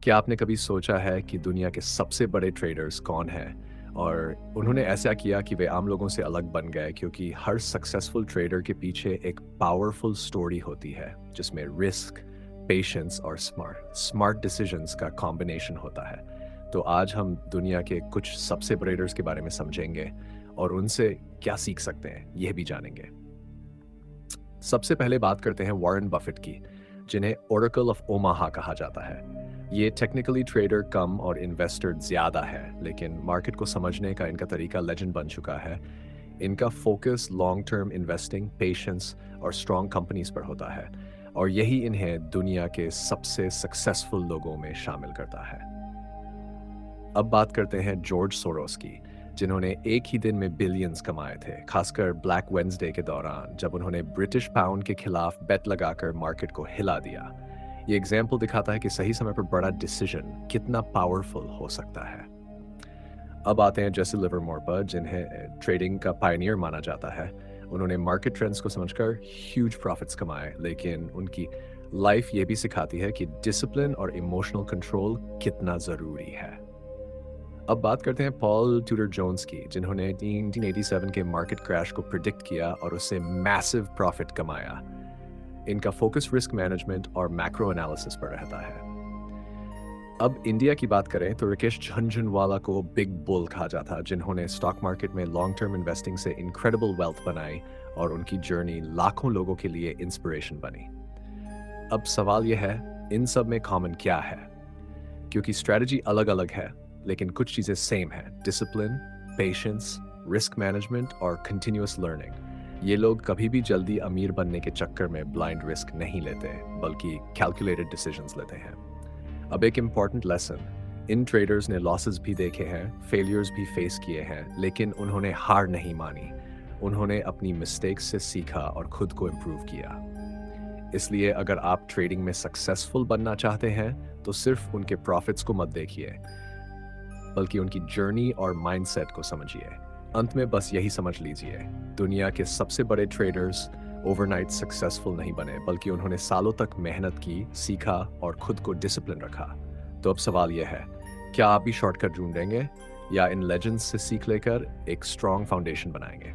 क्या आपने कभी सोचा है कि दुनिया के सबसे बड़े ट्रेडर्स कौन हैं? और उन्होंने ऐसा किया कि वे आम लोगों से अलग बन गए क्योंकि हर सक्सेसफुल ट्रेडर के पीछे एक पावरफुल स्टोरी होती है, जिसमें रिस्क, पेशेंस और स्मार्ट डिसीजंस का कॉम्बिनेशन होता है। तो आज हम दुनिया के कुछ सबसे बड़े ट्रेडर्स के बारे में समझेंगे और उनसे क्या सीख सकते हैं, यह भी जानेंगे। सबसे पहले बात करते हैं वॉरेन बफेट की, जिन्हें ओरेकल ऑफ ओमाहा कहा जाता है। ये टेक्निकली ट्रेडर कम और इन्वेस्टर ज़्यादा है, लेकिन मार्केट को समझने का इनका तरीका लेजेंड बन चुका है। इनका focus long term investing, patience और स्ट्रॉन्ग कंपनीज पर होता है, और यही इन्हें दुनिया के सबसे सक्सेसफुल लोगों में शामिल करता है। अब बात करते हैं जॉर्ज सोरोस की, जिन्होंने एक ही दिन में बिलियंस कमाए थे, खासकर ब्लैक वेंसडे के दौरान जब उन्होंने ब्रिटिश पाउंड के खिलाफ बेट लगाकर मार्केट को हिला दिया। ये एग्जाम्पल दिखाता है कि सही समय पर बड़ा डिसीजन कितना पावरफुल हो सकता है। अब आते हैं जेसी लिवरमोर पर, जिन्हें ट्रेडिंग का पायनियर माना जाता है। उन्होंने मार्केट ट्रेंड्स को समझकर ह्यूज प्रॉफिट्स कमाए, लेकिन उनकी लाइफ ये भी सिखाती है कि डिसिप्लिन और इमोशनल कंट्रोल कितना ज़रूरी है। अब बात करते हैं पॉल ट्यूडर जोन्स की, जिन्होंने 1987 के मार्केट क्रैश को प्रिडिक्ट किया और उससे मैसिव प्रॉफिट कमाया। इनका फोकस रिस्क मैनेजमेंट और मैक्रो एनालिसिस पर रहता है। अब इंडिया की बात करें तो राकेश झुनझुनवाला को बिग बुल कहा जाता, जिन्होंने स्टॉक मार्केट में लॉन्ग टर्म इन्वेस्टिंग से इनक्रेडिबल वेल्थ बनाई, और उनकी जर्नी लाखों लोगों के लिए इंस्पिरेशन बनी। अब सवाल यह है, इन सब में कॉमन क्या है? क्योंकि स्ट्रेटजी अलग अलग है, लेकिन कुछ चीज़ें सेम हैं: डिसिप्लिन, पेशेंस, रिस्क मैनेजमेंट और कंटिन्यूअस लर्निंग। ये लोग कभी भी जल्दी अमीर बनने के चक्कर में ब्लाइंड रिस्क नहीं लेते, बल्कि कैलकुलेटेड डिसीजंस लेते हैं। अब एक इम्पॉर्टेंट लेसन, इन ट्रेडर्स ने लॉसेस भी देखे हैं, फेलियर्स भी फेस किए हैं, लेकिन उन्होंने हार नहीं मानी। उन्होंने अपनी मिस्टेक्स से सीखा और खुद को इम्प्रूव किया। इसलिए अगर आप ट्रेडिंग में सक्सेसफुल बनना चाहते हैं, तो सिर्फ उनके प्रॉफिट्स को मत देखिए, बल्कि उनकी जर्नी और माइंडसेट को समझिए। अंत में बस यही समझ लीजिए, दुनिया के सबसे बड़े ट्रेडर्स ओवरनाइट सक्सेसफुल नहीं बने, बल्कि उन्होंने सालों तक मेहनत की, सीखा और खुद को डिसिप्लिन रखा। तो अब सवाल यह है, क्या आप भी शॉर्टकट ढूंढेंगे या इन लेजेंड्स से सीख लेकर एक स्ट्रॉन्ग फाउंडेशन बनाएंगे?